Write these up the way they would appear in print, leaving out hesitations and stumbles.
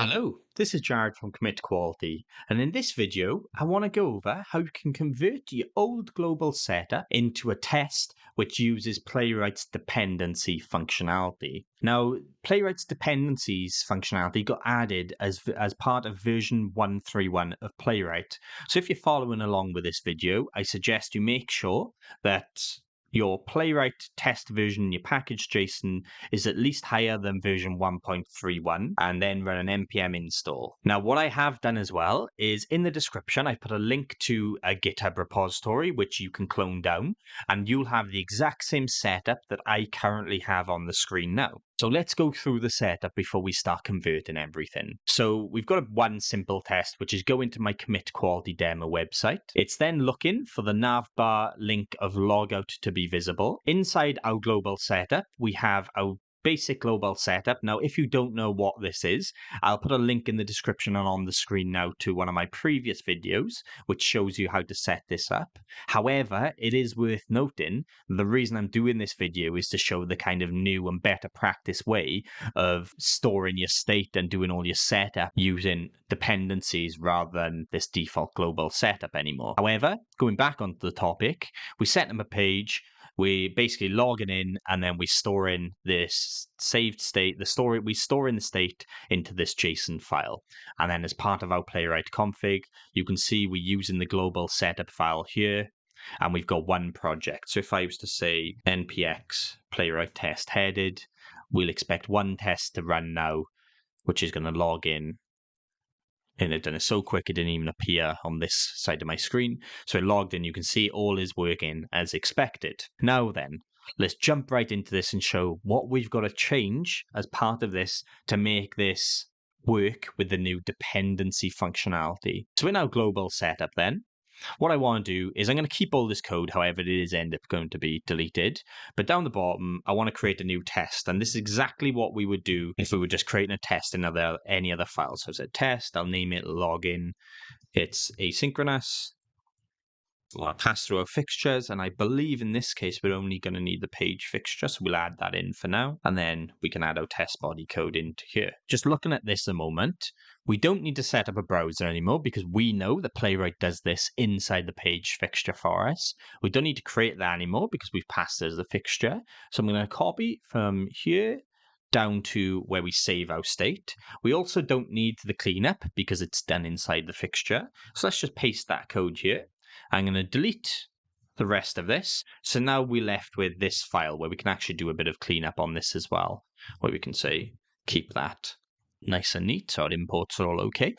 Hello, this is Jared from Commit Quality, and in this video, I want to go over how you can convert your old global setup into a test which uses Playwright's dependency functionality. Now, Playwright's dependencies functionality got added as part of version 1.3.1 of Playwright. So if you're following along with this video, I suggest you make sure that your Playwright test version, your package JSON, is at least higher than version 1.3.1, and then run an npm install. Now, what I have done as well is in the description, I put a link to a GitHub repository, which you can clone down, and you'll have the exact same setup that I currently have on the screen now. So let's go through the setup before we start converting everything. So we've got one simple test, which is go into my commit quality demo website. It's then looking for the navbar link of logout to be visible. Inside our global setup, we have our basic global setup. Now, if you don't know what this is, I'll put a link in the description and on the screen now to one of my previous videos, which shows you how to set this up. However, it is worth noting the reason I'm doing this video is to show the kind of new and better practice way of storing your state and doing all your setup using dependencies rather than this default global setup anymore. However, going back onto the topic, we set them a page. We basically logging in and then we store in this saved state, we store in the state into this JSON file. And then as part of our Playwright config, you can see we're using the global setup file here. And we've got one project. So if I was to say npx playwright test headed, we'll expect one test to run now, which is going to log in. And it done it so quick it didn't even appear on this side of my screen. So it logged in, you can see all is working as expected. Now then, let's jump right into this and show what we've got to change as part of this to make this work with the new dependency functionality. So in our global setup then, what I want to do is I'm going to keep all this code, however it is end up going to be deleted. But down the bottom, I want to create a new test. And this is exactly what we would do if we were just creating a test in any other file. So it's a test, I'll name it login. It's asynchronous. I'll pass through our fixtures, and I believe in this case we're only going to need the page fixture, so we'll add that in for now, and then we can add our test body code into here. Just looking at this a moment, we don't need to set up a browser anymore because we know that Playwright does this inside the page fixture for us. We don't need to create that anymore because we've passed it as a fixture. So I'm going to copy from here down to where we save our state. We also don't need the cleanup because it's done inside the fixture. So let's just paste that code here. I'm going to delete the rest of this. So now we're left with this file where we can actually do a bit of cleanup on this as well, where we can say, keep that nice and neat so our imports are all okay.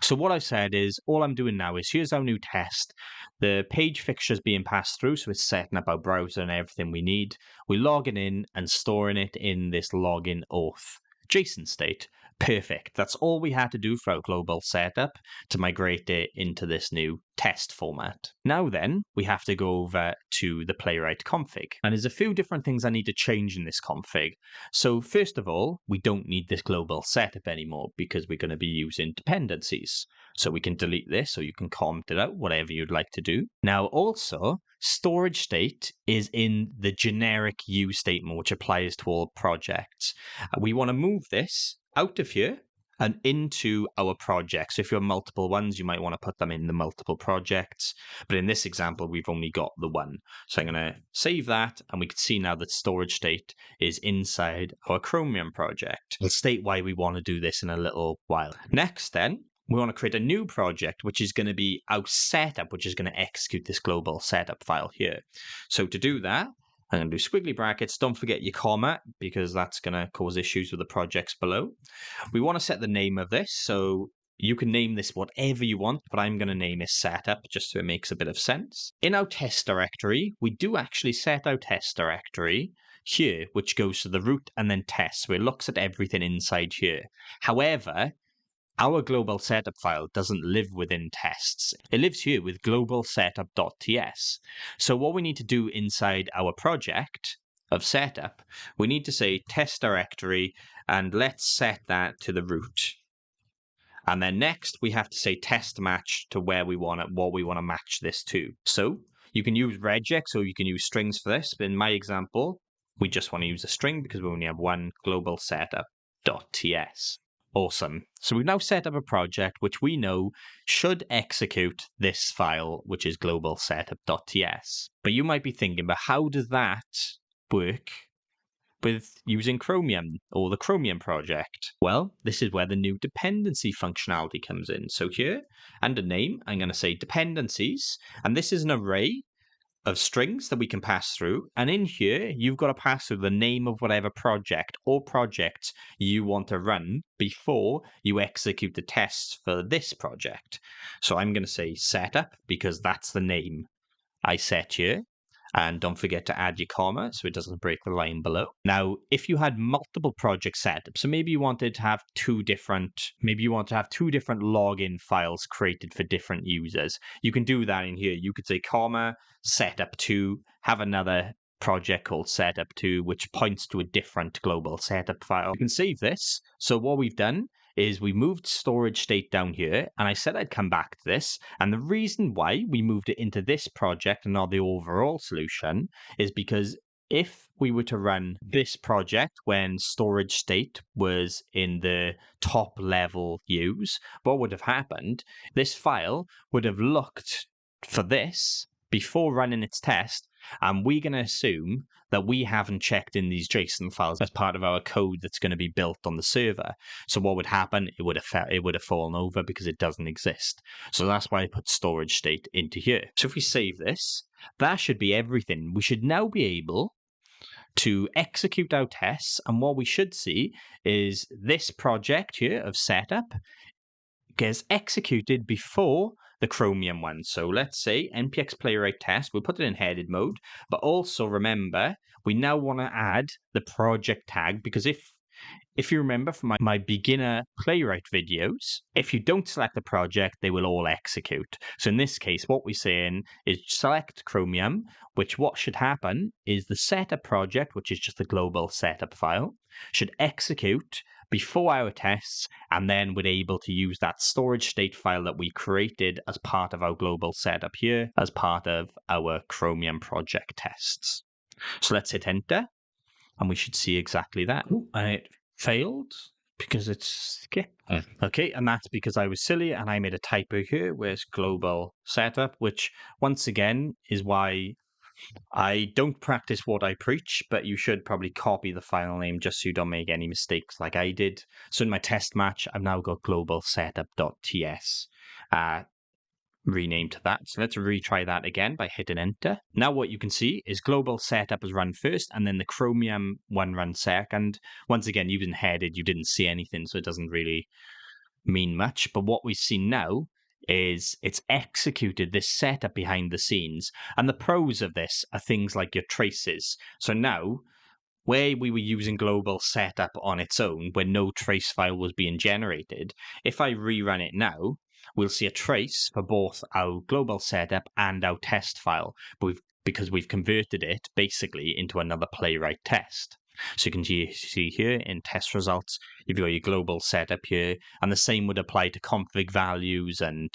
So what I've said is, all I'm doing now is, here's our new test. The page fixture is being passed through, so it's setting up our browser and everything we need. We're logging in and storing it in this login auth JSON state. Perfect. That's all we had to do for our global setup to migrate it into this new test format. Now then, we have to go over to the Playwright config. And there's a few different things I need to change in this config. So first of all, we don't need this global setup anymore because we're going to be using dependencies. So we can delete this, or you can comment it out, whatever you'd like to do. Now also, storage state is in the generic use statement, which applies to all projects. We want to move this out of here and into our projects. So if you have multiple ones, you might want to put them in the multiple projects. But in this example, we've only got the one. So I'm going to save that, and we can see now that storage state is inside our Chromium project. I'll state why we want to do this in a little while. Next then, we want to create a new project, which is going to be our setup, which is going to execute this global setup file here. So to do that, I'm going to do squiggly brackets. Don't forget your comma, because that's going to cause issues with the projects below. We want to set the name of this. So you can name this whatever you want, but I'm going to name it setup just so it makes a bit of sense. In our test directory, we do actually set our test directory here, which goes to the root and then test. So it looks at everything inside here. However, our global setup file doesn't live within tests. It lives here with global setup.ts. So what we need to do inside our project of setup, we need to say test directory, and let's set that to the root. And then next we have to say test match to where we want it, what we want to match this to. So you can use regex or you can use strings for this. But in my example, we just want to use a string because we only have one global setup.ts. Awesome. So we've now set up a project which we know should execute this file, which is global setup.ts. But you might be thinking, but how does that work with using Chromium or the Chromium project? Well, this is where the new dependency functionality comes in. So here, under name, I'm going to say dependencies, and this is an array of strings that we can pass through, and in here you've got to pass through the name of whatever project or projects you want to run before you execute the tests for this project. So I'm going to say setup because that's the name I set here. And don't forget to add your comma so it doesn't break the line below. Now, if you had multiple projects set up, so maybe you wanted to have two different login files created for different users, you can do that in here. You could say comma setup2, have another project called setup2, which points to a different global setup file. You can save this. So what we've done is we moved storage state down here, and I said I'd come back to this. And the reason why we moved it into this project and not the overall solution is because if we were to run this project when storage state was in the top level use, what would have happened? This file would have looked for this before running its test, and we're going to assume that we haven't checked in these JSON files as part of our code that's going to be built on the server. So what would happen? It would have fallen over because it doesn't exist. So that's why I put storage state into here. So if we save this, that should be everything. We should now be able to execute our tests, and what we should see is this project here of setup gets executed before the Chromium one. So let's say npx playwright test, we'll put it in headed mode, but also remember, we now want to add the project tag, because if you remember from my beginner Playwright videos, if you don't select the project, they will all execute. So in this case, what we're saying is select Chromium, which what should happen is the setup project, which is just a global setup file, should execute before our tests, and then we're able to use that storage state file that we created as part of our global setup here, as part of our Chromium project tests. So let's hit enter, and we should see exactly that. And it failed because it's skipped. Okay, and that's because I was silly and I made a typo here with global setup, which once again is why I don't practice what I preach, but you should probably copy the file name just so you don't make any mistakes like I did. So in my test match, I've now got global setup.ts renamed to that. So let's retry that again by hitting enter. Now what you can see is global setup is run first and then the Chromium one run second. Once again, using headed, you didn't see anything, so it doesn't really mean much. But what we see now is it's executed this setup behind the scenes. And the pros of this are things like your traces. So now, where we were using global setup on its own, when no trace file was being generated, if I rerun it now, we'll see a trace for both our global setup and our test file, because we've converted it basically into another Playwright test. So you can see here in test results, you've got your global setup here, and the same would apply to config values and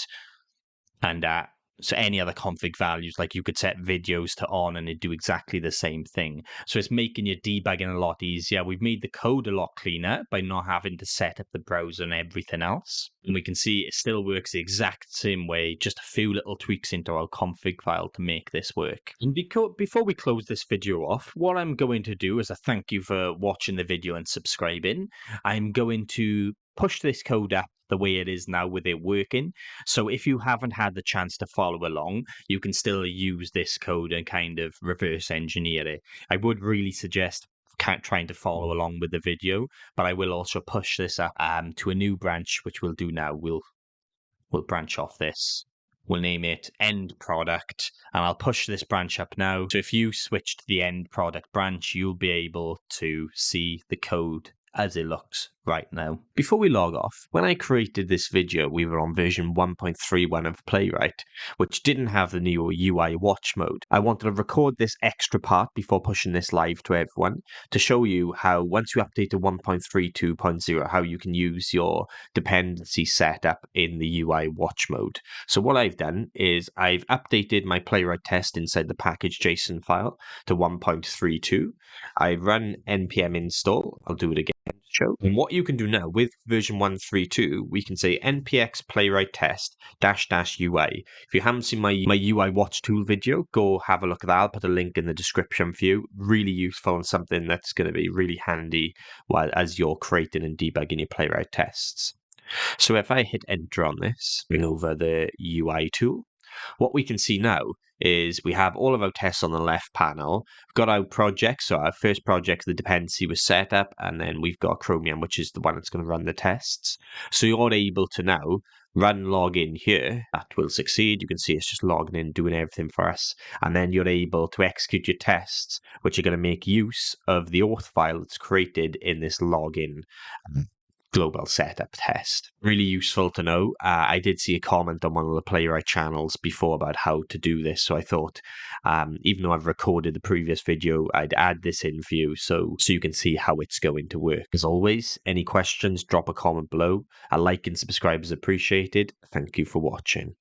so any other config values, like you could set videos to on and it'd do exactly the same thing. So it's making your debugging a lot easier. We've made the code a lot cleaner by not having to set up the browser and everything else. And we can see it still works the exact same way, just a few little tweaks into our config file to make this work. And before we close this video off, what I'm going to do is a thank you for watching the video and subscribing. I'm going to push this code up the way it is now with it working. So if you haven't had the chance to follow along, you can still use this code and kind of reverse engineer it. I would really suggest trying to follow along with the video, but I will also push this up to a new branch, which we'll do now. We'll branch off this. We'll name it end product, and I'll push this branch up now. So if you switch to the end product branch, you'll be able to see the code as it looks right now. Before we log off, when I created this video, we were on version 1.31 of Playwright, which didn't have the new UI watch mode. I wanted to record this extra part before pushing this live to everyone to show you how once you update to 1.32.0, how you can use your dependency setup in the UI watch mode. So what I've done is I've updated my Playwright test inside the package JSON file to 1.32. I run npm install. I'll do it again. show. And what you can do now with version 1.3.2, we can say npx playwright test --UI. If you haven't seen my UI watch tool video, go have a look at that. I'll put a link in the description for you. Really useful and something that's going to be really handy as you're creating and debugging your playwright tests. So if I hit enter on this, bring over the UI tool, what we can see now is we have all of our tests on the left panel. We've got our project. So our first project, the dependency was set up, and then we've got Chromium, which is the one that's going to run the tests. So you're able to now run login here. That will succeed. You can see it's just logging in, doing everything for us. And then you're able to execute your tests, which are going to make use of the auth file that's created in this login global setup test. Really useful to know. I did see a comment on one of the Playwright channels before about how to do this, so I thought, even though I've recorded the previous video, I'd add this in for you so you can see how it's going to work. As always, any questions, drop a comment below. A like and subscribe is appreciated. Thank you for watching.